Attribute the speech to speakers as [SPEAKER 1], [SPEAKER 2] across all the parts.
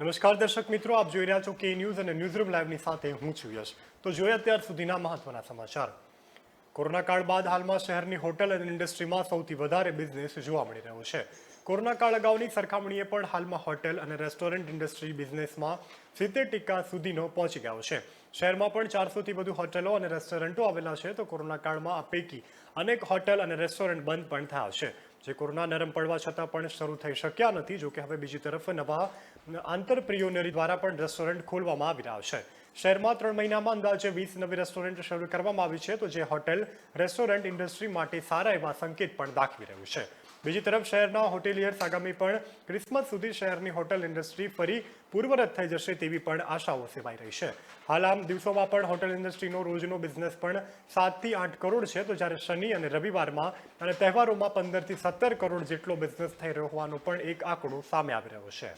[SPEAKER 1] નમસ્કાર દર્શક મિત્રો, આપ જોઈ રહ્યા છો કે ન્યૂઝ અને ન્યૂઝરૂમ લાઈવની સાથે હું છું યશ। તો જોઈએ અત્યાર સુધીના મહત્વના સમાચાર। કોરોના કાળ બાદ હાલમાં શહેરની હોટલ અને ઇન્ડસ્ટ્રીમાં સૌથી વધારે બિઝનેસ જોવા મળી રહ્યો છે। કોરોના કાળ અગાઉની સરખામણીએ પણ હાલમાં હોટેલ અને રેસ્ટોરન્ટ ઇન્ડસ્ટ્રી બિઝનેસમાં 70% સુધીનો પહોંચી ગયો છે। શહેરમાં પણ 400થી વધુ હોટલો અને રેસ્ટોરન્ટો આવેલા છે। તો કોરોના કાળમાં આ પૈકી અનેક હોટલ અને રેસ્ટોરન્ટ બંધ પણ થયા છે, જે કોરોના નરમ પડવા છતાં પણ શરૂ થઈ શક્યા નથી। જો કે હવે બીજી તરફ નવા આંતરપ્રિયોનરી દ્વારા પણ રેસ્ટોરન્ટ ખોલવામાં આવી રહ્યા છે। શહેરમાં 3 મહિનામાં અંદાજે 20 નવી રેસ્ટોરન્ટ શરૂ કરવામાં આવી છે, તો જે હોટેલ રેસ્ટોરન્ટ ઇન્ડસ્ટ્રી માટે સારા એવા સંકેત પણ દાખવી રહ્યું છે। બીજી તરફ શહેરના હોટેલિયર્સ આગામી પણ ક્રિસમસ સુધી શહેરની હોટેલ ઇન્ડસ્ટ્રી ફરી પૂર્વવત થઈ જશે તેવી પણ આશાઓ સેવાઈ રહી છે। હાલ આમ દિવસોમાં પણ હોટેલ ઇન્ડસ્ટ્રીનો રોજનો બિઝનેસ પણ 7 થી 8 કરોડ છે, તો જ્યારે શનિ અને રવિવારમાં અને તહેવારોમાં 15 થી 17 કરોડ જેટલો બિઝનેસ થઈ રહ્યો હોવાનો પણ એક આંકડો સામે આવી રહ્યો છે।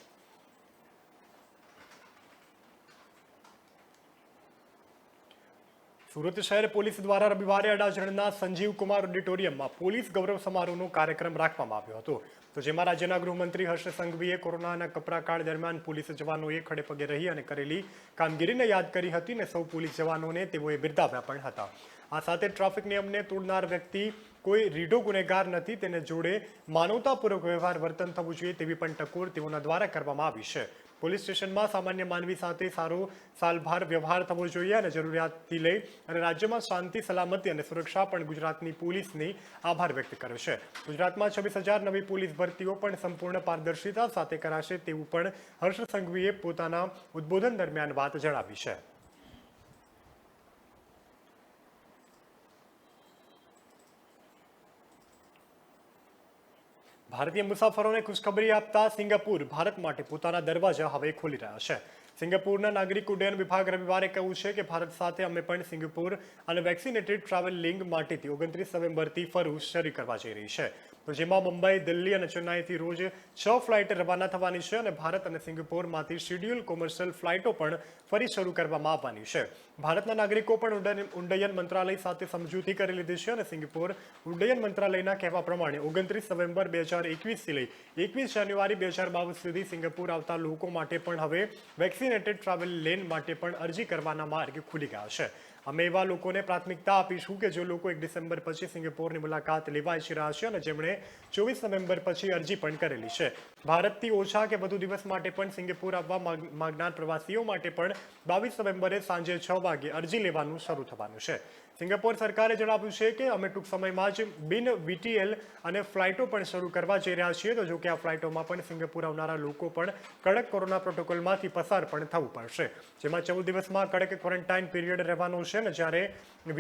[SPEAKER 1] સુરત શહેર પોલીસ દ્વારા રવિવારે અડાજણના સંજીવ કુમાર ઓડિટોરિયમમાં પોલીસ ગૌરવ સમારોહનો કાર્યક્રમ રાખવામાં આવ્યો હતો, તો જેમાં રાજ્યના ગૃહમંત્રી હર્ષ સંઘવીએ કોરોનાના કપરાકાળ દરમિયાન પોલીસ જવાનોએ ખડેપગે રહી અને કરેલી કામગીરીને યાદ કરી હતી અને સૌ પોલીસ જવાનોને તેઓએ બિરદાવ્યા પણ હતા। આ સાથે ટ્રાફિક નિયમને તોડનાર વ્યક્તિ કોઈ રીઢો ગુનેગાર નથી, તેને જોડે માનવતાપૂર્વક વ્યવહાર વર્તન થવું જોઈએ તેવી પણ ટકોર તેઓના દ્વારા કરવામાં આવી છે। પોલીસ સ્ટેશનમાં સામાન્ય માનવી સાથે સારો સાલભાર વ્યવહાર થવો જોઈએ અને જરૂરિયાતથી લઈ અને રાજ્યમાં શાંતિ, સલામતી અને સુરક્ષા પણ ગુજરાતની પોલીસની આભાર વ્યક્ત કર્યો છે। ગુજરાતમાં 26,000 નવી પોલીસ ભરતીઓ પણ સંપૂર્ણ પારદર્શિતા સાથે કરાશે તેવું પણ હર્ષ સંઘવીએ પોતાના ઉદ્બોધન દરમિયાન વાત જણાવી છે। ભારતીય મુસાફરોને ખુશખબરી આપતા સિંગાપુર ભારત માટે પોતાના દરવાજા હવે ખોલી રહ્યા છે। સિંગાપુરના નાગરિક ઉડ્ડયન વિભાગ રવિવારે કહ્યું છે કે ભારત સાથે અમે પણ સિંગાપુર અને વેક્સિનેટેડ ટ્રાવેલ લિંક માટેથી 29 નવેમ્બરથી ફરવું શરૂ કરવા જઈ રહી છે, તો જેમાં મુંબઈ, દિલ્હી અને ચેન્નાઈથી રોજ 6 ફ્લાઇટ રવાના થવાની છે અને ભારત અને સિંગાપોરમાંથી શેડ્યુલ કોમર્શિયલ ફ્લાઇટો પણ ફરી શરૂ કરવામાં આવવાની છે। ભારતના નાગરિકો પણ ઉડ્ડયન મંત્રાલય સાથે સમજૂતી કરી લીધી છે અને સિંગાપોર ઉડ્ડયન મંત્રાલયના કહેવા પ્રમાણે 29 નવેમ્બર 2021થી લઈ 21 જાન્યુઆરી 2022 સુધી સિંગાપુર આવતા લોકો માટે પણ હવે વેક્સિનેટેડ ટ્રાવેલ લેન માટે પણ અરજી કરવાના માર્ગ ખુલી ગયા છે। અમે એવા લોકોને પ્રાથમિકતા આપીશું કે જે લોકો 1 ડિસેમ્બર પછી સિંગાપોરની મુલાકાત લેવા ઈચ્છી રહ્યા છે અને જેમણે 24 નવેમ્બર પછી અરજી પણ કરેલી છે। ભારતથી ઓછા કે વધુ દિવસ માટે પણ સિંગાપુર આવવા માંગનાર પ્રવાસીઓ માટે પણ 22 નવેમ્બરે સાંજે 6 વાગે અરજી લેવાનું શરૂ થવાનું છે। સિંગાપોર સરકારે જણાવ્યું છે કે અમે ટૂંક સમયમાં જ બિન વીટીએલ અને ફ્લાઇટો પણ શરૂ કરવા જઈ રહ્યા છીએ, તો જો કે આ ફ્લાઇટોમાં પણ સિંગાપુર આવનારા લોકો પણ કડક કોરોના પ્રોટોકોલમાંથી પસાર પણ થવું પડશે, જેમાં 14 દિવસમાં કડક ક્વોરન્ટાઇન પીરિયડ રહેવાનો છે અને જ્યારે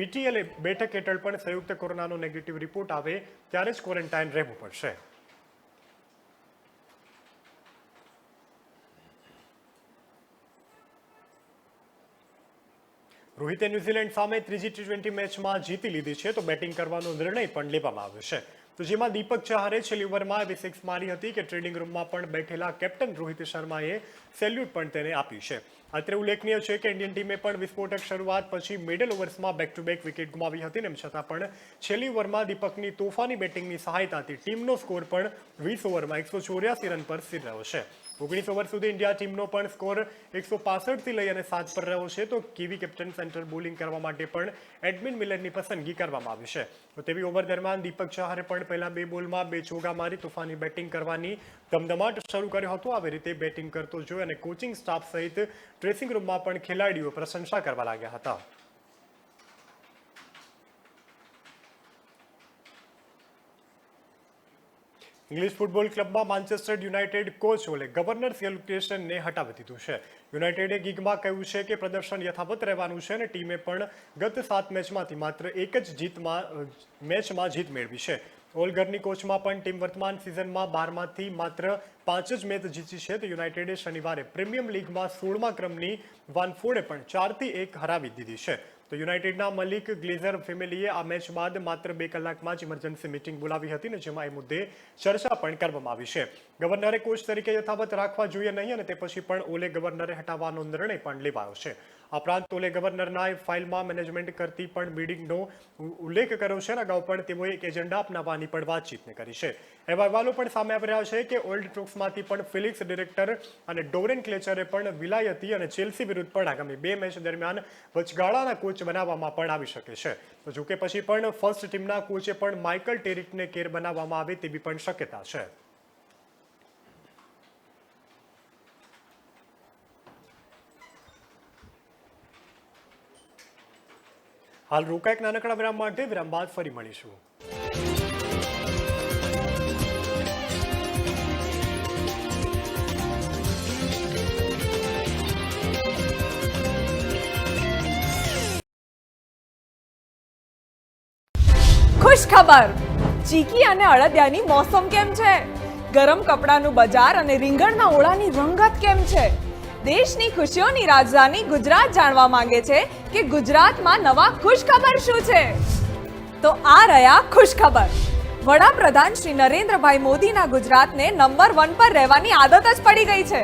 [SPEAKER 1] વીટીએલ બેઠક હેઠળ પણ સંયુક્ત કોરોનાનો નેગેટિવ રિપોર્ટ આવે ત્યારે જ ક્વોરન્ટાઇન રહેવું પડશે। રોહિતે ન્યૂઝીલેન્ડ સામે ત્રીજી T20 મેચમાં જીતી લીધી છે, તો બેટિંગ કરવાનો નિર્ણય પણ લેવામાં આવ્યો છે, તો જેમાં દીપક ચહારે છેલ્લી ઓવરમાં એવી સિક્સ મારી હતી કે ટ્રેડિંગ રૂમમાં પણ બેઠેલા કેપ્ટન રોહિત શર્માએ સેલ્યુટ પણ તેને આપ્યું છે। અત્રે ઉલ્લેખનીય છે કે ઇન્ડિયન ટીમે પણ વિસ્ફોટક શરૂઆત પછી મિડલ ઓવર્સમાં બેક ટુ બેક વિકેટ ગુમાવી હતી, તેમ છતાં પણ છેલ્લી ઓવરમાં દીપકની તોફાની બેટિંગની સહાયતાથી ટીમનો સ્કોર પણ 20 ઓવરમાં 184 રન પર સ્થિર રહ્યો છે। 19 ઓવર સુધી ઇન્ડિયા ટીમનો પણ સ્કોર 165થી લઈ અને 7 પર રહ્યો છે, તો કીવી કેપ્ટન સેન્ટર બોલિંગ કરવા માટે પણ એડમિન મિલરની પસંદગી કરવામાં આવી છે, તો તેવી ઓવર દરમિયાન દીપક ચહારે પણ પહેલા 2 બોલમાં 2 ચોગ્ગા મારી તોફાની બેટિંગ કરવાની ધમધમાટ શરૂ કર્યો હતો। આવી રીતે બેટિંગ કરતો જોઈ અને કોચિંગ સ્ટાફ સહિત ડ્રેસિંગ રૂમમાં પણ ખેલાડીઓ પ્રશંસા કરવા લાગ્યા હતા। ઇંગ્લિશ ફૂટબોલ ક્લબમાં માન્ચેસ્ટર યુનાઇટેડ કોચ ઓલે ગવર્નર સેલ્યુટેશનને હટાવી દીધું છે। યુનાઇટેડે ગીગમાં કહ્યું છે કે પ્રદર્શન યથાવત રહેવાનું છે અને ટીમે પણ ગત 7 મેચમાંથી માત્ર એક જ મેચમાં જીત મેળવી છે। ઓલગરની કોચમાં પણ ટીમ વર્તમાન સિઝનમાં 12માંથી માત્ર 5 જ મેચ જીતી છે, તો યુનાઇટેડે શનિવારે પ્રીમિયમ લીગમાં 16મા ક્રમની વાનફોર્ડે પણ 4-1 હરાવી દીધી છે, તો યુનાઇટેડના મલિક ગ્લેઝર ફેમિલીએ આ મેચ બાદ માત્ર 2 કલાકમાં જ ઇમરજન્સી મીટિંગ બોલાવી હતી અને જેમાં એ મુદ્દે ચર્ચા પણ કરવામાં આવી છે। ગવર્નરે કોચ તરીકે યથાવત રાખવા જોઈએ નહીં અને તે પછી પણ ઓલે ગવર્નરે હટાવવાનો નિર્ણય પણ લેવાયો છે। આ ઉપરાંત તોલે ગવર્નરના ફાઇલમાં મેનેજમેન્ટ કરતી પણ મીટિંગનો ઉલ્લેખ કર્યો છે અને અગાઉ પણ તેઓએ એક એજન્ડા અપનાવવાની પણ વાતચીતને કરી છે. એવા અહેવાલો પણ સામે આવી રહ્યા છે કે ઓલ્ડ ટ્રુક્સમાંથી પણ ફિલિક્સ ડિરેક્ટર અને ડોરેન ક્લેચરે પણ વિલાયતી અને ચેલ્સી વિરુદ્ધ પણ આગામી 2 મેચ દરમિયાન વચગાળાના કોચ બનાવવામાં પણ આવી શકે છે. તો જોકે પછી પણ ફર્સ્ટ ટીમના કોચે પણ માઇકલ ટેરિકને કેર બનાવવામાં આવે તેવી પણ શક્યતા છે. હાલ રોકા એક નાનકડા વિરામ માટે. વિરામ બાદ ફરી મળીશું.
[SPEAKER 2] ખુશ ખબર, ચીકી અને અડદિયાની મોસમ કેમ છે? ગરમ કપડાનું બજાર અને રીંગણના ઓળાની રંગત કેમ છે? દેશની ખુશીઓની રાજધાની ગુજરાત જાણવા માંગે છે કે ગુજરાતમાં નવા ખુશ ખબર શું છે? તો આ રહ્યા ખુશ ખબર. વડાપ્રધાન શ્રી નરેન્દ્રભાઈ મોદીના ગુજરાતને નંબર 1 પર રહેવાની આદત જ પડી ગઈ છે.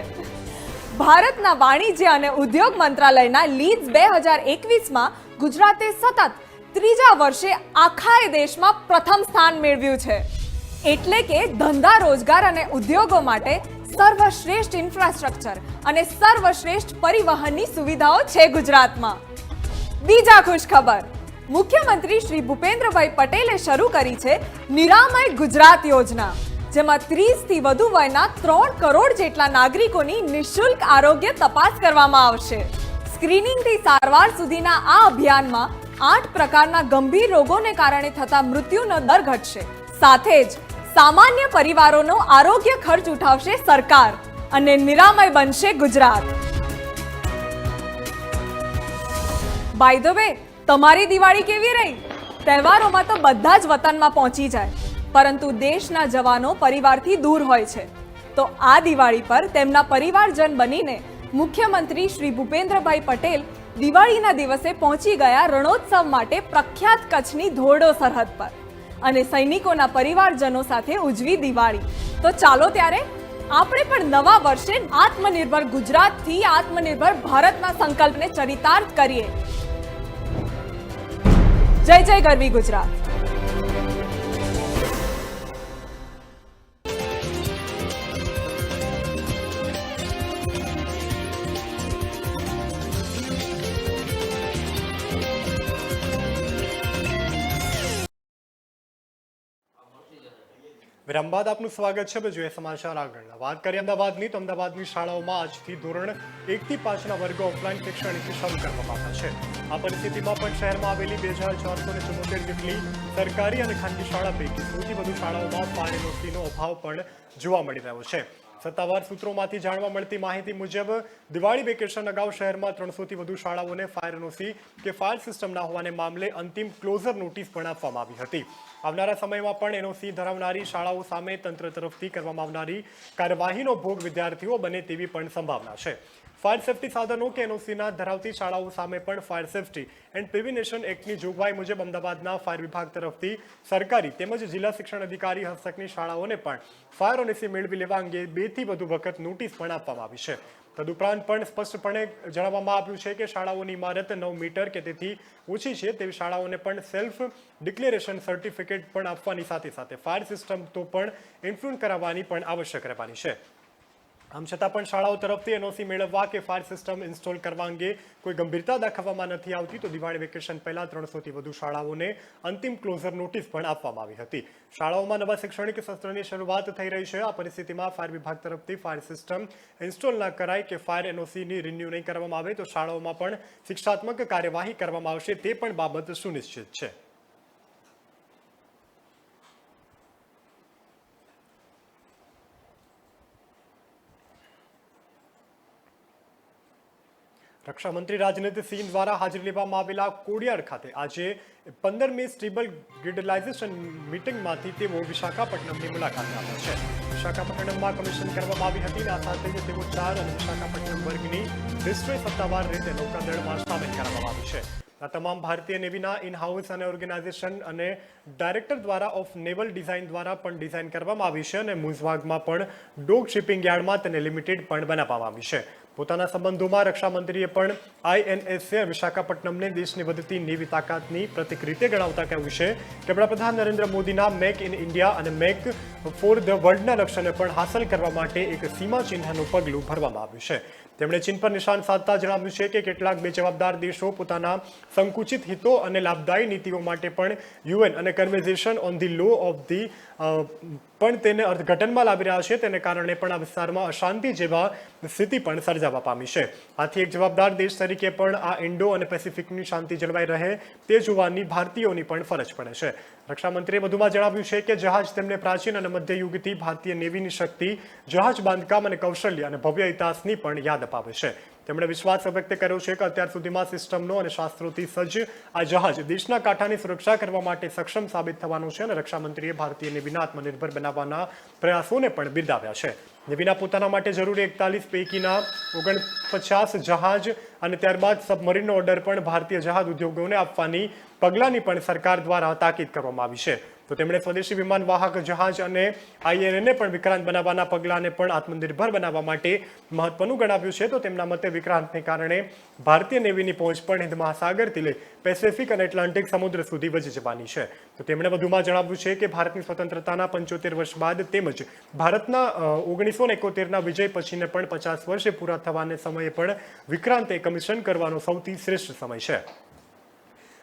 [SPEAKER 2] ભારતના વાણિજ્ય અને ઉદ્યોગ મંત્રાલયના લીડ્સ 2021માં ગુજરાતે સતત ત્રીજા વર્ષે આખા દેશમાં પ્રથમ સ્થાન મેળવ્યું છે. એટલે કે ધંધા, રોજગાર અને ઉદ્યોગો માટે સર્વશ્રેષ્ઠ ઇન્ફ્રાસ્ટ્રક્ચર અને સર્વશ્રેષ્ઠ પરિવહનની સુવિધાઓ છે ગુજરાતમાં. બીજા ખુશ ખબર, મુખ્યમંત્રી શ્રી ભૂપેન્દ્રભાઈ પટેલે શરૂ કરી છે નિરામય ગુજરાત યોજના, જેમાં 30 થી વધુ વયના 3 કરોડ જેટલા નાગરિકોની નિઃશુલ્ક આરોગ્ય તપાસ કરવામાં આવશે. સ્ક્રીનિંગથી સારવાર સુધીના આ અભિયાનમાં 8 પ્રકારના ગંભીર રોગોને કારણે થતા મૃત્યુનો દર ઘટશે. સાથે જ સામાન્ય પરિવારોનો આરોગ્ય ખર્ચ ઉઠાવશે સરકાર અને નિરામય બનશે ગુજરાત. બાય ધ વે, તમારી દિવાળી કેવી રહી? તહેવારોમાં તો બધા જ વતનમાં પહોંચી જાય, પરંતુ દેશના જવાનો પરિવારથી દૂર હોય છે. તો આ દિવાળી પર તેમના પરિવારજન બનીને મુખ્યમંત્રી શ્રી ભૂપેન્દ્રભાઈ પટેલ દિવાળીના દિવસે પહોંચી ગયા રણોત્સવ માટે પ્રખ્યાત કચ્છની ધોરડો સરહદ પર અને સૈનિકોના પરિવારજનો સાથે ઉજવી દિવાળી. તો ચાલો ત્યારે આપણે પણ નવા વર્ષે આત્મનિર્ભર ગુજરાતથી આત્મનિર્ભર ભારતના સંકલ્પને ચરિતાર્થ કરીએ. જય જય ગરવી ગુજરાત.
[SPEAKER 1] વિરામ બાદ આપનું સ્વાગત છે. જોઈએ સમાચાર આગળના. વાત કરીએ અમદાવાદની, તો અમદાવાદની શાળાઓમાં આજથી ધોરણ 1 થી 5ના વર્ગો ઓફલાઈન શિક્ષણથી શરૂ કરવામાં આવ્યા છે. આ પરિસ્થિતિમાં પણ શહેરમાં આવેલી 2474 જેટલી સરકારી અને ખાનગી શાળા પૈકી સૌથી વધુ શાળાઓમાં ફાયર એનઓસીનો અભાવ પણ જોવા મળી રહ્યો છે. સત્તાવાર સૂત્રોમાંથી જાણવા મળતી માહિતી મુજબ દિવાળી વેકેશન અગાઉ શહેરમાં 300થી વધુ શાળાઓને ફાયર એનઓસી કે ફાયર સિસ્ટમ ના હોવાને મામલે અંતિમ ક્લોઝર નોટિસ પણ આપવામાં આવી હતી. આવનારા સમયમાં પણ એનઓસી ધરાવનારી શાળાઓ સામે તંત્ર તરફથી કરવામાં આવનારી કાર્યવાહીનો ભોગ વિદ્યાર્થીઓ બને તેવી પણ સંભાવના છે. ફાયર સેફટી સાધનો કે એનઓસીના ધરાવતી શાળાઓ સામે પણ ફાયર સેફટી એન્ડ પ્રિવેન્શન એક્ટની જોગવાઈ મુજબ અમદાવાદના ફાયર વિભાગ તરફથી સરકારી તેમજ જિલ્લા શિક્ષણ અધિકારી હસ્તકની શાળાઓને પણ ફાયર એનઓસી મેળવી લેવા અંગે 2 થી વધુ વખત નોટિસ પણ આપવામાં આવી છે. તદુપરાંત પણ સ્પષ્ટપણે જણાવવામાં આવ્યું છે કે શાળાઓની ઇમારત 9 મીટર કે તેથી ઓછી છે તેવી શાળાઓને પણ સેલ્ફ ડિક્લેરેશન સર્ટિફિકેટ પણ આપવાની સાથે સાથે ફાયર સિસ્ટમ તો પણ ઇન્ફ્લુઅન્સ કરાવવાની પણ આવશ્યક રહેવાની છે. આમ છતાં પણ શાળાઓ તરફથી એનઓસી મેળવવા કે ફાયર સિસ્ટમ ઇન્સ્ટોલ કરવા અંગે કોઈ ગંભીરતા દાખવવામાં નથી આવતી. તો દિવાળી વેકેશન પહેલા 300થી વધુ શાળાઓને અંતિમ ક્લોઝર નોટિસ પણ આપવામાં આવી હતી. શાળાઓમાં નવા શૈક્ષણિક સત્રની શરૂઆત થઈ રહી છે. આ પરિસ્થિતિમાં ફાયર વિભાગ તરફથી ફાયર સિસ્ટમ ઇન્સ્ટોલ ન કરાય કે ફાયર એનઓસીની રિન્યુ નહીં કરવામાં આવે તો શાળાઓમાં પણ શિક્ષાત્મક કાર્યવાહી કરવામાં આવશે તે પણ બાબત સુનિશ્ચિત છે. રક્ષામંત્રી રાજનાથસિંહ દ્વારા હાજરી લેવામાં આવેલા કોડિયાર ખાતે આજે 15મી સ્ટેબલ ગ્રીડલાઇઝેશન મીટિંગમાંથી તેઓ વિશાખાપટ્ટનમની મુલાકાતે આવ્યા છે. વિશાખાપટ્ટનમમાં કમિશન કરવામાં આવી હતી અને આ સાથે જ તેઓ 4 અને વિશાખાપટ્ટનમ વર્ગની હિસ્ટ્રી સત્તાવાર રીતે નૌકાદળમાં સામેલ કરવામાં આવી છે. આ તમામ ભારતીય નેવીના ઇન હાઉસ અને ઓર્ગેનાઇઝેશન અને ડાયરેક્ટર દ્વારા ઓફ નેવલ ડિઝાઇન દ્વારા પણ ડિઝાઇન કરવામાં આવી છે અને મુઝવાગમાં પણ ડોક શિપિંગ યાર્ડમાં તેને લિમિટેડ પણ બનાવવામાં આવી છે. પોતાના સંબંધોમાં રક્ષામંત્રીએ પણ INSA વિશાખાપટ્ટનમને દેશની વધતી નેવી તાકાતની પ્રતીક રીતે ગણાવતા કહ્યું છે કે વડાપ્રધાન નરેન્દ્ર મોદીના મેક ઇન ઇન્ડિયા અને મેક ફોર ધ વર્લ્ડના લક્ષ્યને પણ હાંસલ કરવા માટે એક સીમાચિહ્નનું પગલું ભરવામાં આવ્યું છે. તેમણે ચીન પર નિશાન સાધતા જણાવ્યું છે કે કેટલાક બેજવાબદાર દેશો પોતાના સંકુચિત હિતો અને લાભદાયી નીતિઓ માટે પણ UN અને convention on the law of the પણ તેને અર્થઘટનમાં લાવી રહ્યા છે. તેને કારણે પણ આ વિસ્તારમાં અશાંતિ જેવા સ્થિતિ પણ સર્જાવા પામી છે. આથી એક જવાબદાર દેશ તરીકે પણ આ ઇન્ડો અને પેસિફિકની શાંતિ જળવાઈ રહે તે જોવાની ભારતીયોની પણ ફરજ પડે છે. રક્ષામંત્રીએ વધુમાં જણાવ્યું છે કે જહાજ તેમને પ્રાચીન અને મધ્યયુગથી ભારતીય નેવીની શક્તિ, જહાજ બાંધકામ અને કૌશલ્ય અને ભવ્ય ઇતિહાસની પણ યાદ અપાવે છે. તેમણે વિશ્વાસ વ્યક્ત કર્યો છે કે અત્યાર સુધીમાં સિસ્ટમનો અને શાસ્ત્રોથી સજ્જ આ જહાજ દેશના કાંઠાની સુરક્ષા કરવા માટે સક્ષમ સાબિત થવાનું છે અને રક્ષામંત્રીએ ભારતીય નેવીના આત્મનિર્ભર બનાવવાના પ્રયાસોને પણ બિરદાવ્યા છે. નેવીના પોતાના માટે જરૂરી 41 પૈકીના 49 જહાજ અને ત્યારબાદ સબમરીનનો ઓર્ડર પણ ભારતીય જહાજ ઉદ્યોગોને આપવાની પગલાંની પણ સરકાર દ્વારા તાકીદ કરવામાં આવી છે. તો તેમણે સ્વદેશી વિમાન વાહક જહાજ અને INA પણ વિક્રાંત બનાવવાના પગલાંને પણ આત્મનિર્ભર બનાવવા માટે મહત્વનું ગણાવ્યું છે. તો તેમના મતે વિક્રાંતને કારણે ભારતીય નેવીની પહોંચ પણ હિન્દ મહાસાગરથી લઈ પેસિફિક અને એટલાન્ટિક સમુદ્ર સુધી વધી જવાની છે. તો તેમણે વધુમાં જણાવ્યું છે કે ભારતની સ્વતંત્રતાના 75 વર્ષ બાદ તેમજ ભારતના 1971ના વિજય પછીને પણ 50 વર્ષે પૂરા થવાને સમયે પણ વિક્રાંતે કમિશન કરવાનો સૌથી શ્રેષ્ઠ સમય છે.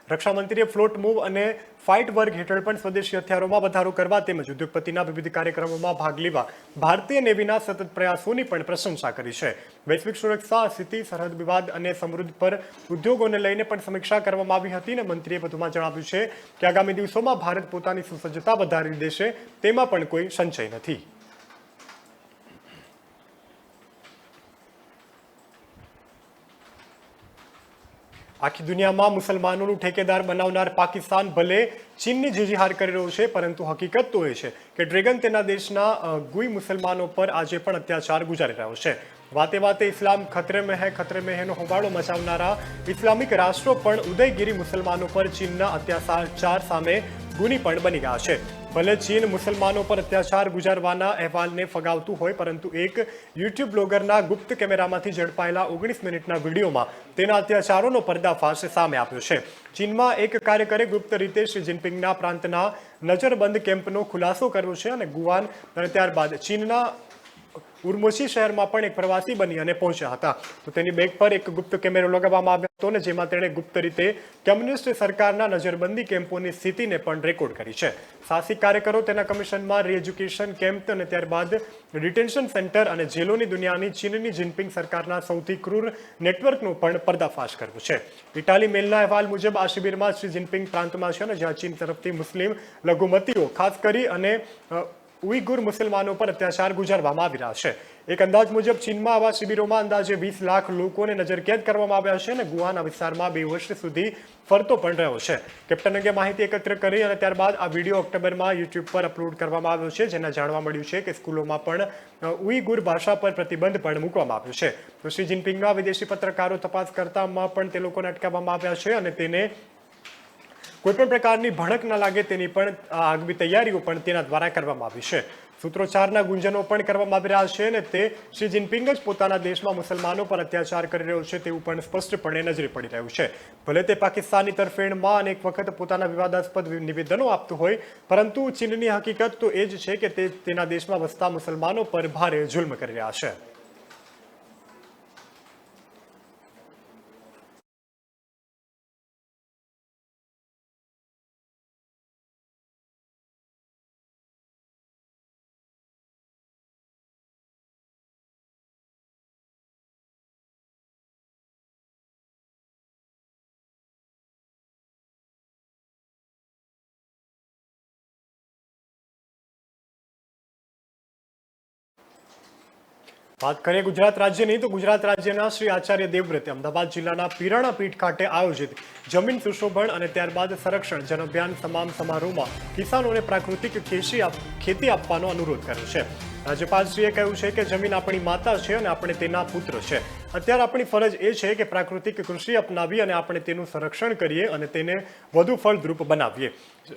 [SPEAKER 1] રક્ષામંત્રીએ ફ્લોટ મૂવ અને ફાઇટ વર્ગ હેઠળ પણ સ્વદેશી હથિયારોમાં વધારો કરવા તેમજ ઉદ્યોગપતિના વિવિધ કાર્યક્રમોમાં ભાગ લેવા ભારતીય નેવીના સતત પ્રયાસોની પણ પ્રશંસા કરી છે. વૈશ્વિક સુરક્ષા, સ્થિતિ, સરહદ વિવાદ અને સમૃદ્ધ પર ઉદ્યોગોને લઈને પણ સમીક્ષા કરવામાં આવી હતી અને મંત્રીએ વધુમાં જણાવ્યું છે કે આગામી દિવસોમાં ભારત પોતાની સુસજ્જતા વધારી દેશે તેમાં પણ કોઈ સંશય નથી. આખી દુનિયામાં મુસલમાનોનું ઠેકેદાર બનાવનાર પાકિસ્તાન ભલે ચીનની જીજીહાર કરી રહ્યો છે, પરંતુ હકીકત તો એ છે કે ડ્રેગન તેના દેશના ગુઈ મુસલમાનો પર આજે પણ અત્યાચાર ગુજારી રહ્યો છે. વાતે વાતે ઇસ્લામ ખતરે મેં હેનો હોબાળો મચાવનારા ઇસ્લામિક રાષ્ટ્રો પણ ઉદયગીરી મુસલમાનો પર ચીનના અત્યાચાર સામે ગુની પણ બની ગયા છે. ભલે ચીન મુસલમાનો પર અત્યાચાર ગુજારવાના અહેવાલને ફગાવતું હોય, પરંતુ એક યુટ્યુબ બ્લોગરના ગુપ્ત કેમેરામાંથી ઝડપાયેલા 19 મિનિટના વિડીયોમાં તેના અત્યાચારોનો પર્દાફાશ સામે આવ્યો છે. ચીનમાં એક કાર્યકરે ગુપ્ત રીતે શી જિનપિંગના પ્રાંતના નજરબંધ કેમ્પનો ખુલાસો કર્યો છે અને ગુવાન અને ત્યારબાદ ચીનના ઉર્મોચી શહેરમાં પણ એક પ્રવાસી બની અને પહોંચ્યા હતા. તો તેની બેગ પર એક ગુપ્ત કેમેરો લગાવવામાં આવ્યો હતો અને જેમાં તેણે ગુપ્ત રીતે કમ્યુનિસ્ટ સરકારના નજરબંધી કેમ્પોની સ્થિતિને પણ રેકોર્ડ કરી છે. સાહસિક કાર્યકરો તેના કમિશનમાં રીએજ્યુકેશન કેમ્પ અને ત્યારબાદ ડિટેન્શન સેન્ટર અને જેલોની દુનિયાની ચીનની જિનપિંગ સરકારના સૌથી ક્રૂર નેટવર્કનો પણ પર્દાફાશ કર્યો છે. ઇટાલી મેલના અહેવાલ મુજબ આ શિબિરમાં શી જિનપિંગ પ્રાંતમાં છે અને જ્યાં ચીન તરફથી મુસ્લિમ લઘુમતીઓ ખાસ કરી અને ઉઈગુર મુસલમાનો પર અત્યાચાર ગુજારવામાં આવી રહ્યા છે. એક અંદાજ મુજબ ચીનમાં આવા શિબિરોમાં અંદાજે 20 લાખ લોકોને નજરકેદ કરવામાં આવ્યા છે અને ગુવાના વિસ્તારમાં 2 વર્ષ સુધી ફરતો પણ રહ્યો છે. કેપ્ટન અંગે માહિતી એકત્ર કરી અને ત્યારબાદ આ વિડીયો ઓક્ટોબરમાં યુટ્યુબ પર અપલોડ કરવામાં આવ્યો છે, જેના જાણવા મળ્યું છે કે સ્કૂલોમાં પણ ઉઈગુર ભાષા પર પ્રતિબંધ પણ મૂકવામાં આવ્યો છે. તો શી જિનપિંગના વિદેશી પત્રકારો તપાસ કરતામાં પણ તે લોકોને અટકાવવામાં આવ્યા છે અને તેને કોઈપણ પ્રકારની ભણક ન લાગે તેની પણ આગવી તૈયારીઓ પણ તેના દ્વારા કરવામાં આવી છે. સૂત્રોચ્ચારના ગુંજનો પણ કરવામાં આવી રહ્યા છે અને તે શી જિનપિંગ જ પોતાના દેશમાં મુસલમાનો પર અત્યાચાર કરી રહ્યો છે તેવું પણ સ્પષ્ટપણે નજરે પડી રહ્યું છે. ભલે તે પાકિસ્તાનની તરફેણમાં અનેક વખત પોતાના વિવાદાસ્પદ નિવેદનો આપતું હોય, પરંતુ ચીનની હકીકત તો એ જ છે કે તે તેના દેશમાં વસતા મુસલમાનો પર ભારે જુલ્મ કરી રહ્યા છે. વાત કરીએ ગુજરાત રાજ્યની, તો ગુજરાત રાજ્યના શ્રી આચાર્ય દેવવ્રતે અમદાવાદ જિલ્લાના પીરાણા પીઠ ખાતે આયોજિત જમીન સુશોભન અને ત્યારબાદ સંરક્ષણ જન અભિયાન તમામ સમારોહમાં કિસાનોને પ્રાકૃતિક ખેતી આપવાનો અનુરોધ કર્યો છે. રાજ્યપાલશ્રીએ કહ્યું છે કે જમીન આપણી માતા છે અને આપણે તેના પુત્ર છે. અત્યારે આપણી ફરજ એ છે કે પ્રાકૃતિક કૃષિ અપનાવી અને આપણે તેનું સંરક્ષણ કરીએ અને તેને વધુ ફળદ્રુપ બનાવીએ.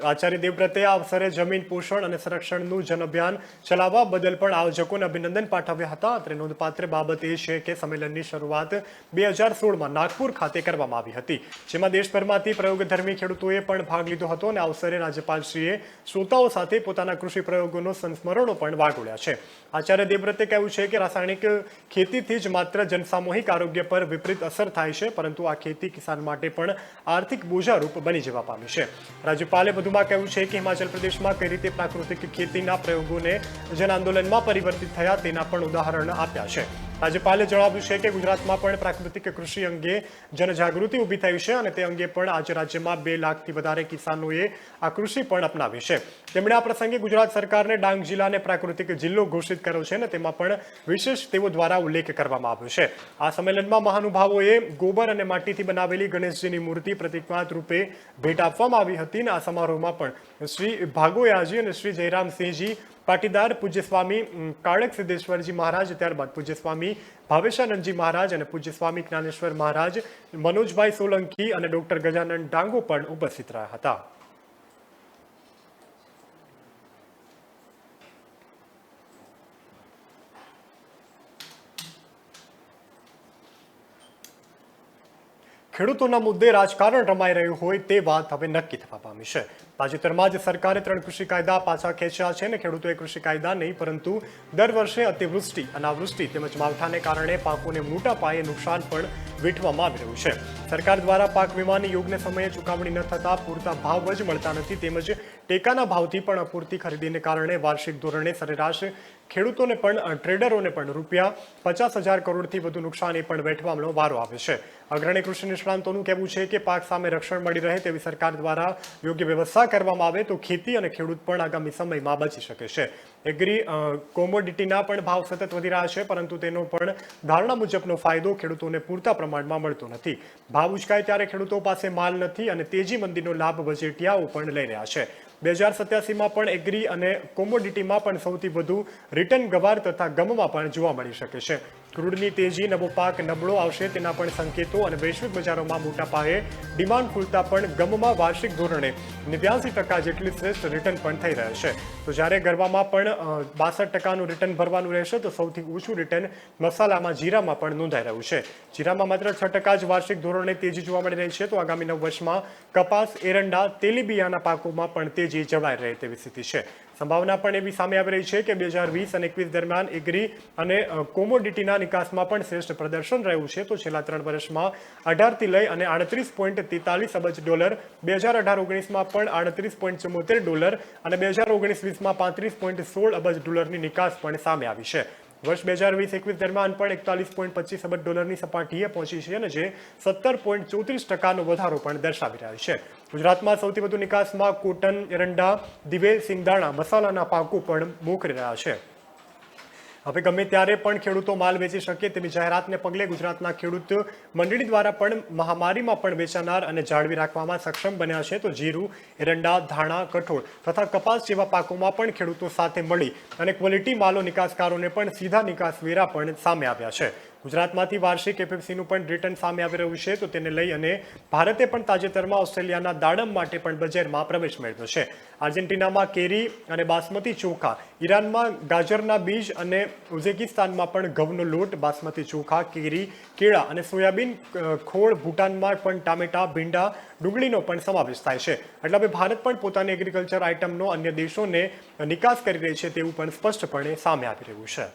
[SPEAKER 1] આચાર્ય દેવવ્રતે આ અવસરે જમીન પોષણ અને સંરક્ષણનું જન અભિયાન ચલાવવા બદલ પણ આયોજકોને અભિનંદન પાઠવ્યા હતા. અત્રે નોંધપાત્ર બાબત એ છે કે સંમેલનની શરૂઆત 2016માં નાગપુર ખાતે કરવામાં આવી હતી, જેમાં દેશભરમાંથી પ્રયોગધર્મી ખેડૂતોએ પણ ભાગ લીધો હતો અને આ અવસરે રાજ્યપાલશ્રીએ શ્રોતાઓ સાથે પોતાના કૃષિ પ્રયોગોનો સંસ્મરણો પણ વાગોળ્યા છે. આચાર્ય દેવવ્રતે કહ્યું છે કે રાસાયણિક ખેતીથી જ માત્ર જનસામૂહિક આરોગ્ય પર વિપરીત અસર થાય છે, પરંતુ આ ખેતી કિસાન માટે પણ આર્થિક બોજારૂપ બની જવા પામી છે. રાજ્યપાલે વધુમાં કહ્યું છે કે હિમાચલ પ્રદેશમાં કઈ રીતે પ્રાકૃતિક ખેતીના પ્રયોગોને જન આંદોલનમાં પરિવર્તિત થયા તેના પણ ઉદાહરણ આપ્યા છે. રાજ્યપાલે જણાવ્યું છે કે ગુજરાતમાં પણ પ્રાકૃતિક કૃષિ અંગે જનજાગૃતિ ઊભી થઈ છે અને તે અંગે પણ આજે રાજ્યમાં 2 લાખથી વધારે કિસાનોએ આ કૃષિ પણ અપનાવી છે. તેમણે આ પ્રસંગે ગુજરાત સરકારને ડાંગ જિલ્લાને પ્રાકૃતિક જિલ્લો ઘોષિત કર્યો છે અને તેમાં પણ વિશેષ તેઓ દ્વારા ઉલ્લેખ કરવામાં આવ્યો છે. આ સંમેલનમાં મહાનુભાવોએ ગોબર અને માટીથી બનાવેલી ગણેશજીની મૂર્તિ પ્રતિકવાદ રૂપે ભેટ આપવામાં આવી હતી અને આ સમારોહમાં પણ શ્રી ભાગોયાજી અને શ્રી જયરામસિંહજી પાટીદાર, પૂજ્ય સ્વામી કાળક સિદ્ધેશ્વરજી મહારાજ, ત્યારબાદ પૂજ્ય સ્વામી ભાવેશાનંદજી મહારાજ અને પૂજ્ય સ્વામી જ્ઞાનેશ્વર મહારાજ, મનોજભાઈ સોલંકી અને ડોક્ટર ગજાનન ડાંગો પણ ઉપસ્થિત રહ્યા હતા. ખેડૂતોના મુદ્દે રાજકારણ રમાઈ રહ્યું હોય તે વાત હવે નક્કી થવા પામી છે. તાજેતરમાં જ સરકારે 3 કૃષિ કાયદા પાછા ખેંચ્યા છે અને ખેડૂતોએ કૃષિ કાયદા નહીં પરંતુ દર વર્ષે અતિવૃષ્ટિ, અનાવૃષ્ટિ તેમજ માવઠાને કારણે પાકોને મોટા પાયે નુકસાન પણ વેઠવામાં આવી રહ્યું છે. સરકાર દ્વારા પાક વીમાની યોગ્ય સમયે ચૂકવણી ન થતા પૂરતા ભાવ જ મળતા નથી તેમજ ટેકાના ભાવથી પણ અપૂરતી ખરીદીને કારણે વાર્ષિક ધોરણે સરેરાશ ખેડૂતોને પણ ટ્રેડરોને પણ ₹50,000 કરોડથી વધુ નુકસાની પણ વેઠવાનો વારો આવે છે. અગ્રણી કૃષિ નિષ્ણાંતોનું કહેવું છે કે પાક સામે રક્ષણ મળી રહે તેવી સરકાર દ્વારા યોગ્ય વ્યવસ્થા કરવામાં આવે તો ખેતી અને ખેડૂત પણ આગામી સમયમાં બચી શકે છે. એગ્રી કોમોડિટીના પણ ભાવ સતત વધી રહ્યા છે, પરંતુ તેનો પણ ધારણા મુજબનો ફાયદો ખેડૂતોને પૂરતા પ્રમાણમાં મળતો નથી. ભાવ ઉચકાય ત્યારે ખેડૂતો પાસે માલ નથી અને તેજી મંદીનો લાભ વચેટિયાઓ પણ લઈ રહ્યા છે. 2087માં પણ એગ્રી અને કોમોડિટીમાં પણ સૌથી વધુ રિટર્ન ગવાર તથા ગમમાં પણ જોવા મળી શકે છે. ક્રૂડની તેજી, નવો પાક નબળો આવશે તેના પણ સંકેતો અને વૈશ્વિક બજારોમાં મોટા પાયે ડિમાન્ડ ખુલતા પણ ગમમાં વાર્ષિક ધોરણે 89% જેટલી શ્રેષ્ઠ રિટર્ન પણ થઈ રહ્યા છે. તો જ્યારે ગરવામાં પણ 62% રિટર્ન ભરવાનું રહેશે તો સૌથી ઓછું રિટર્ન મસાલામાં, જીરામાં પણ નોંધાઈ રહ્યું છે. જીરામાં માત્ર 6% જ વાર્ષિક ધોરણે તેજી જોવા મળી રહી છે. તો આગામી 9 વર્ષમાં કપાસ, એરંડા, તેલીબિયાના પાકોમાં પણ તેજી જળવાઈ રહે તેવી સ્થિતિ છે. સંભાવના પણ એવી સામે આવી રહી છે કે 2020 અને 21 દરમિયાન એગ્રી અને કોમોડિટીના નિકાસમાં પણ શ્રેષ્ઠ પ્રદર્શન રહ્યું છે. તો છેલ્લા 3 વર્ષમાં 18થી લઈ અને $38.43 અબજ, 2018-19માં પણ $38.74 અને 2019-20માં $35.16 અબજ નિકાસ પણ સામે આવી છે. વર્ષ 2020-21 દરમિયાન પણ $41.25 અબજની સપાટીએ પહોંચી છે અને જે 17.34% વધારો પણ દર્શાવી રહ્યા છે. ગુજરાતમાં સૌથી વધુ નિકાસમાં કોટન, એરંડા, દિવેલ, સિંગદાણા, મસાલાના પાકો પણ મોખરી રહ્યા છે. હવે ગમે ત્યારે પણ ખેડૂતો માલ વેચી શકે તેવી જાહેરાતને પગલે ગુજરાતના ખેડૂત મંડળી દ્વારા પણ મહામારીમાં પણ વેચાનાર અને જાળવી રાખવામાં સક્ષમ બન્યા છે. તો જીરું, એરંડા, ધાણા, કઠોળ તથા કપાસ જેવા પાકોમાં પણ ખેડૂતો સાથે મળી અને ક્વોલિટી માલો નિકાસકારોને પણ સીધા નિકાસ વેરા પણ સામે આવ્યા છે. ગુજરાતમાંથી વાર્ષિક એફએફસીનું પણ રિટર્ન સામે આવી રહ્યું છે. તો તેને લઈ અને ભારતે પણ તાજેતરમાં ઓસ્ટ્રેલિયાના દાડમ માટે પણ બજારમાં પ્રવેશ મેળવ્યો છે. આર્જેન્ટિનામાં કેરી અને બાસમતી ચોખા, ઈરાનમાં ગાજરના બીજ અને ઉઝબેકિસ્તાનમાં પણ ઘઉંનો લોટ, બાસમતી ચોખા, કેરી, કેળા અને સોયાબીન ખોળ, ભૂટાનમાં પણ ટામેટા, ભીંડા, ડુંગળીનો પણ સમાવેશ થાય છે. એટલે હવે ભારત પણ પોતાની એગ્રીકલ્ચર આઇટમનો અન્ય દેશોને નિકાસ કરી રહી છે તેવું પણ સ્પષ્ટપણે સામે આવી રહ્યું છે.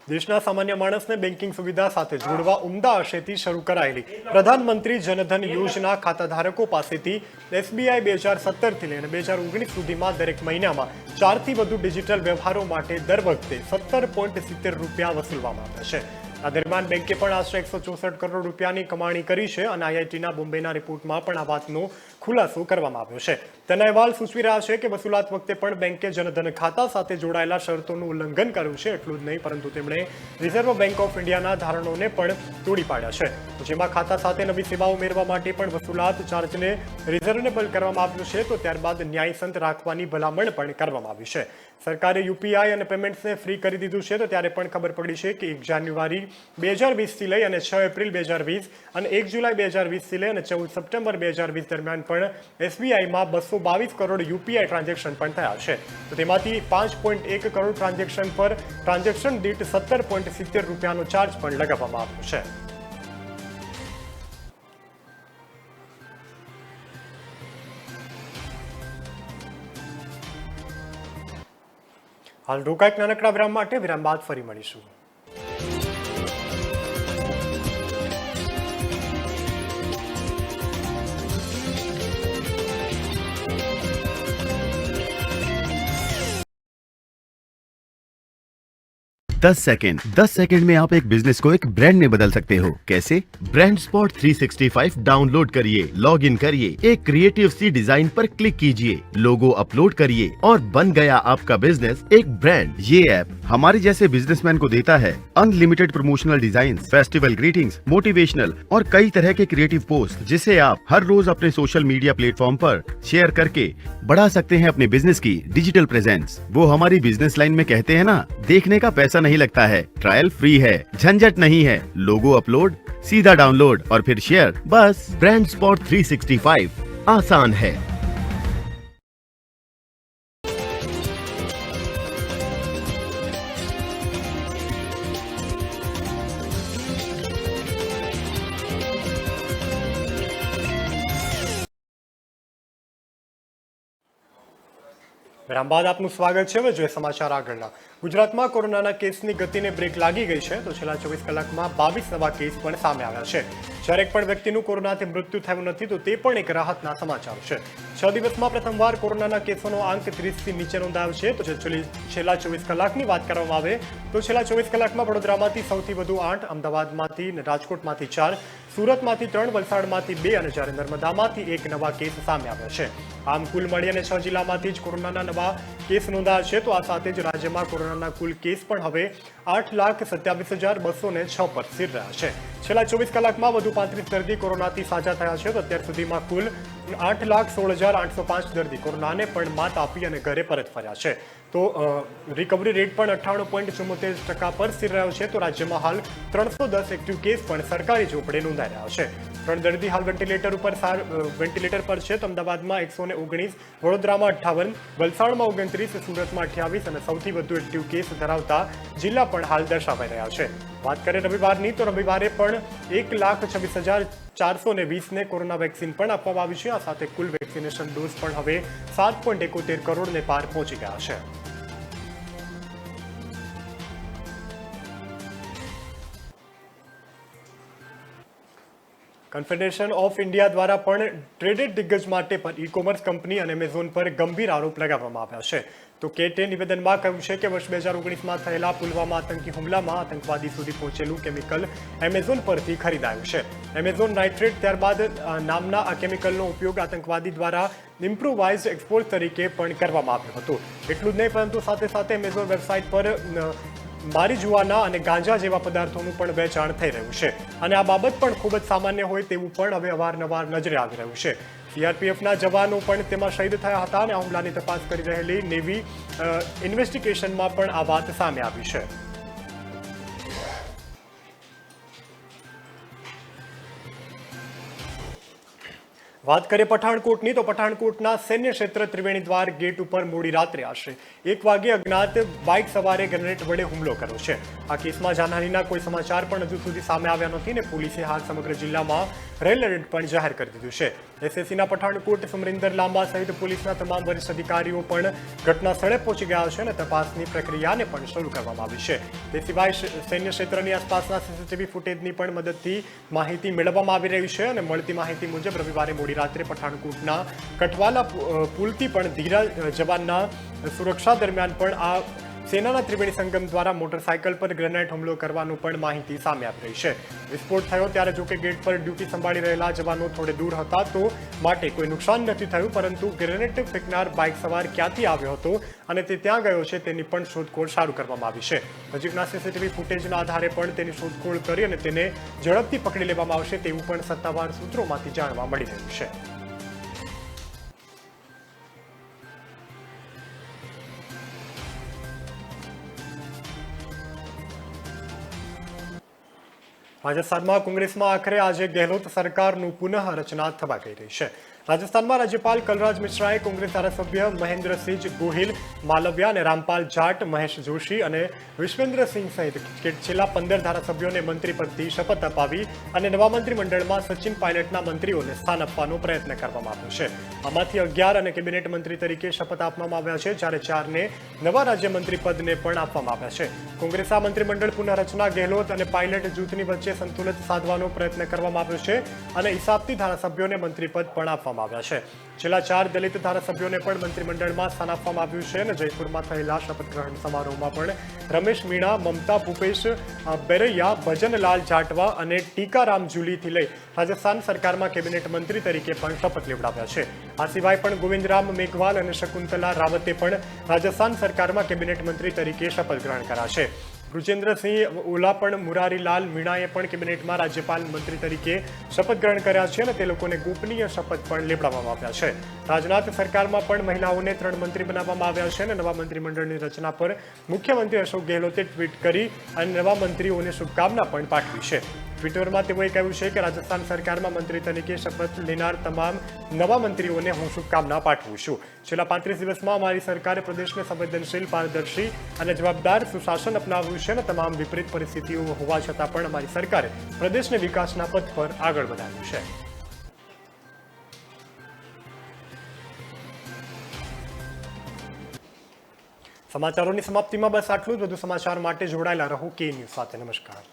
[SPEAKER 1] દેશના સામાન્ય માણસને બેન્કિંગ સુવિધા સાથે જોડવા ઉમદા આશયથી શરૂ કરાયેલી પ્રધાનમંત્રી જનધન યોજના ખાતાધારકો પાસેથી એસબીઆઈ 2017થી લઈને 2019 સુધીમાં દરેક મહિનામાં 4થી વધુ ડિજિટલ વ્યવહારો માટે દર વખતે ₹17.70 વસૂલવામાં આવ્યા છે. આ દરમિયાન બેંકે પણ આશરે 164 કરોડ રૂપિયાની કમાણી કરી છે અને આઈઆઈટીના બોમ્બેના રિપોર્ટમાં પણ આ વાતનો ખુલાસો કરવામાં આવ્યો છે. તેના અહેવાલ સૂચવી રહ્યા છે કે વસૂલાત વખતે પણ બેંકે જનધન ખાતા સાથે જોડાયેલા શરતોનું ઉલ્લંઘન કર્યું છે. એટલું જ નહીં પરંતુ તેમણે રિઝર્વ બેંક ઓફ ઇન્ડિયાના ધારણોને પણ તોડી પાડ્યા છે, જેમાં ખાતા સાથે નવી સેવાઓ ઉમેરવા માટે પણ વસૂલાત ચાર્જને રિઝનેબલ કરવામાં આવ્યું છે. તો ત્યારબાદ ન્યાયસંત રાખવાની ભલામણ પણ કરવામાં આવી છે. સરકારે યુપીઆઈ અને પેમેન્ટ્સને ફ્રી કરી દીધું છે. તો ત્યારે પણ ખબર પડી છે કે 1 જાન્યુઆરી 2020થી લઈ અને 6 એપ્રિલ 2020 અને 1 જુલાઈ 2020થી લઈ અને 14 સપ્ટેમ્બર 2020 દરમિયાન પણ એસબીઆઈમાં 222 કરોડ યુપીઆઈ ટ્રાન્ઝેક્શન પણ થયા છે. તો તેમાંથી 5.1 કરોડ ટ્રાન્ઝેક્શન પર ટ્રાન્ઝેક્શન દીઠ 17.70 રૂપિયાનો ચાર્જ પણ લગાવવામાં આવ્યો છે. હાલ રોકાયેક નાનકડા વિરામ માટે. વિરામ બાદ ફરી મળીશું.
[SPEAKER 3] दस सेकंड में आप एक बिजनेस को एक ब्रांड में बदल सकते हो. कैसे? ब्रांड स्पॉट 365 डाउनलोड करिए, लॉग इन करिए, एक क्रिएटिव सी डिजाइन पर क्लिक कीजिए, लोगो अपलोड करिए और बन गया आपका बिजनेस एक ब्रांड. ये ऐप हमारे जैसे बिजनेसमैन को देता है unlimited promotional design, festival greetings, motivational और कई तरह के क्रिएटिव पोस्ट, जिसे आप हर रोज अपने सोशल मीडिया प्लेटफॉर्म पर शेयर करके बढ़ा सकते हैं अपने बिजनेस की डिजिटल प्रेजेंस. वो हमारी बिजनेस लाइन में कहते हैं ना, देखने का पैसा नहीं लगता है, ट्रायल फ्री है, झंझट नहीं है, लोगो अपलोड, सीधा डाउनलोड और फिर शेयर. बस ब्रांड स्पॉट 365 आसान है.
[SPEAKER 1] વિરામ બાદ આપનું સ્વાગત છે. હવે જોઈએ સમાચાર આગળના. ગુજરાતમાં કોરોનાના કેસની ગતિને બ્રેક લાગી ગઈ છે. તો છેલ્લા 24 કલાકમાં 22 નવા કેસ પણ સામે આવ્યા છે. જ્યારે એક પણ વ્યક્તિનું કોરોનાથી મૃત્યુ થયું નથી, તો તે પણ એક રાહતના સમાચાર છે. 6 દિવસમાં પ્રથમવાર કોરોનાના કેસોનો આંક 30થી નીચે નોંધાયો છે. તો છેલ્લા 24 કલાકની વાત કરવામાં આવે તો છેલ્લા 24 કલાકમાં વડોદરામાંથી સૌથી વધુ 8, અમદાવાદમાંથી અને રાજકોટમાંથી 4, સુરતમાંથી 3, વલસાડમાંથી 2 અને જ્યારે નર્મદામાંથી 1 નવા કેસ સામે આવ્યા છે. આમ કુલ મળી અને 6 જિલ્લામાંથી જ કોરોનાના નવા કેસ નોંધાયા છે. તો આ સાથે જ રાજ્યમાં કોરોનાના કુલ કેસ પણ હવે 8,27,206 પર સ્થિર રહ્યા છે. છેલ્લા 24 કલાકમાં વધુ 35 દર્દી કોરોનાથી સાજા થયા છે. તો અત્યાર સુધીમાં કુલ 8,16,805 દર્દી કોરોનાને પણ માત આપી અને ઘરે પરત ફર્યા છે. તો રિકવરી રેટ પણ 98.74% પર સ્થિર રહ્યો છે. તો રાજ્યમાં હાલ 310 એક્ટિવ કેસ પણ સરકારી ઝોપડે નોંધાઈ રહ્યા છે. 3 દર્દી હાલ વેન્ટિલેટર પર છે. તો અમદાવાદમાં 119, વડોદરામાં 58, વલસાડમાં 29, સુરતમાં 28 અને સૌથી વધુ એક્ટિવ કેસ ધરાવતા જિલ્લા પણ હાલ દર્શાવાઈ રહ્યા છે. વાત કરીએ રવિવારની, તો રવિવારે પણ 1,26,420ને કોરોના વેક્સિન પણ આપવામાં આવી છે. આ સાથે કુલ વેક્સિનેશન ડોઝ પણ હવે 7.71 કરોડને પાર પહોંચી ગયા છે. કન્ફેડરેશન ઓફ ઇન્ડિયા દ્વારા પણ ટ્રેડેડ દિગ્ગજ માટે પર ઈ કોમર્સ કંપની અને એમેઝોન પર ગંભીર આરોપ લગાવવામાં આવ્યા છે. તો કેટે નિવેદનમાં કહ્યું છે કે વર્ષ 2019માં થયેલા પુલવામા આતંકી હુમલામાં આતંકવાદી સુધી પહોંચેલું કેમિકલ એમેઝોન પરથી ખરીદાયું છે. એમેઝોન નાઇટ્રેટ ત્યારબાદ નામના આ કેમિકલનો ઉપયોગ આતંકવાદી દ્વારા ઇમ્પ્રુવાઇઝડ એક્સપોર્ટ તરીકે પણ કરવામાં આવ્યો હતો. એટલું જ નહીં પરંતુ સાથે સાથે એમેઝોન વેબસાઇટ પર મારીજુઆના અને ગાંજા જેવા પદાર્થોનું પણ વેચાણ થઈ રહ્યું છે. અને આ બાબત પણ ખૂબ જ સામાન્ય હોય તેવું પણ હવે અવારનવાર નજરે આવી રહ્યું છે. સીઆરપીએફના જવાનો પણ તેમાં શહીદ થયા હતા અને આ હુમલાની તપાસ કરી રહેલી નેવી ઇન્વેસ્ટિગેશનમાં પણ આ વાત સામે આવી છે. વાત કરીએ પઠાણકોટની, તો પઠાણકોટના સૈન્ય ક્ષેત્ર ત્રિવેણી દ્વાર ગેટ ઉપર મોડી રાત્રે આશરે 1 વાગે અજ્ઞાત બાઇક સવારે ગ્રેનેડ વડે હુમલો કર્યો છે. આ કેસમાં જાનહાનિના કોઈ સમાચાર પણ હજુ સુધી સામે આવ્યા નથી અને પોલીસે હાલ સમગ્ર જિલ્લામાં રેડ એલર્ટ પણ જાહેર કરી દીધું છે. એસએસસીના પઠાણકોટ સમરિન્દર લાંબા સહિત પોલીસના તમામ વરિષ્ઠ અધિકારીઓ પણ ઘટના સ્થળે પહોંચી ગયા છે અને તપાસની પ્રક્રિયાને પણ શરૂ કરવામાં આવી છે. તે સિવાય સૈન્ય ક્ષેત્રની આસપાસના સીસીટીવી ફૂટેજની પણ મદદથી માહિતી મેળવવામાં આવી રહી છે. અને મળતી માહિતી મુજબ રવિવારે મોડી રાત્રે પઠાણકોટના કઠવાલા પુલથી પણ ધીરા જવાનના સુરક્ષા દરમિયાન પણ આ સેનાના ત્રિવેણી સંગમ દ્વારા મોટરસાયકલ પર ગ્રેનેડ હુમલો કરવાનું પણ માહિતી સામે આવી રહી છે. વિસ્ફોટ થયો ત્યારે જોકે ગેટ પર ડ્યુટી સંભાળી રહેલા જવાનો થોડે દૂર હતા તો માટે કોઈ નુકસાન નથી થયું, પરંતુ ગ્રેનેડ ફેંકનાર બાઇક સવાર ક્યાંથી આવ્યો હતો અને તે ત્યાં ગયો છે તેની પણ શોધખોળ શરૂ કરવામાં આવી છે. નજીકના સીસીટીવી ફૂટેજના આધારે પણ તેની શોધખોળ કરી અને તેને ઝડપથી પકડી લેવામાં આવશે તેવું પણ સત્તાવાર સૂત્રોમાંથી જાણવા મળી રહ્યું છે. રાજસ્થાનમાં કોંગ્રેસમાં આખરે આજે ગેહલોત સરકારનું પુનઃ રચના થવા જઈ રહી છે. રાજસ્થાનમાં રાજ્યપાલ કલરાજ મિશ્રાએ કોંગ્રેસ ધારાસભ્ય મહેન્દ્રસિંહ ગોહિલ, માલવ્યા અને રામપાલ જાટ, મહેશ જોશી અને વિશ્વેન્દ્રસિંહ સહિત છેલ્લા 15 ધારાસભ્યોને મંત્રી પદથી શપથ અપાવી અને નવા મંત્રીમંડળમાં સચિન પાયલટના મંત્રીઓને સ્થાન આપવાનો પ્રયત્ન કરવામાં આવ્યો છે. આમાંથી 11 અને કેબિનેટ મંત્રી તરીકે શપથ આપવામાં આવ્યા છે, જ્યારે 4ને નવા રાજ્યમંત્રી પદને પણ આપવામાં આવ્યા છે. કોંગ્રેસના મંત્રીમંડળ પુનઃરચના ગેહલોત અને પાયલટ જૂથની વચ્ચે સંતુલન સાધવાનો પ્રયત્ન કરવામાં આવ્યો છે અને હિસાબથી ધારાસભ્યોને મંત્રીપદ પણ આપવામાં આવ્યા છે. છેલ્લા 4 દલિત ધારાસભ્યોને પણ મંત્રીમંડળમાં સ્થાન આપવામાં આવ્યું છે અને જયપુરમાં થયેલા શપથ ગ્રહણ સમારોહમાં પણ રમેશ મીણા, મમતા ભૂપેશ બેરૈયા, ભજનલાલ જાટવા અને ટીકારામ જુલીથી લઈ રાજસ્થાન સરકારમાં કેબિનેટ મંત્રી તરીકે પણ શપથ લેવડાવ્યા છે. આ સિવાય પણ ગોવિંદરામ મેઘવાલ અને શકુંતલા રાવતે પણ રાજસ્થાન સરકારમાં કેબિનેટ મંત્રી તરીકે શપથ ગ્રહણ કર્યા છે. બૃજેન્દ્રસિંહ ઓલા પણ મુરારીલાલ મીણાએ પણ કેબિનેટમાં રાજ્યપાલ મંત્રી તરીકે શપથ ગ્રહણ કર્યા છે અને તે લોકોને ગોપનીય શપથ પણ લેવડાવવામાં આવ્યા છે. રાજનાથ સરકારમાં પણ મહિલાઓને 3 મંત્રી બનાવવામાં આવ્યા છે અને નવા મંત્રીમંડળની રચના પર મુખ્યમંત્રી અશોક ગેહલોતે ટ્વીટ કરી અને નવા મંત્રીઓને શુભકામના પણ પાઠવી છે. ટ્વિટરમાં તેઓએ કહ્યું છે કે રાજસ્થાન સરકારમાં મંત્રી તરીકે શપથ લેનાર તમામ નવા મંત્રીઓને હું શુભકામના પાઠવું છું. છેલ્લા 35 દિવસમાં અમારી સરકારે પ્રદેશને સંવેદનશીલ, પારદર્શી અને જવાબદાર સુશાસન અપનાવ્યું છે અને તમામ વિપરીત પરિસ્થિતિઓ હોવા છતાં પણ અમારી સરકારે પ્રદેશને વિકાસના પથ પર આગળ વધાર્યું છે. સમાચારોની સમાપ્તિમાં બસ આટલું જ. વધુ સમાચાર માટે જોડાયેલા રહો કે ન્યૂઝ સાથે. નમસ્કાર.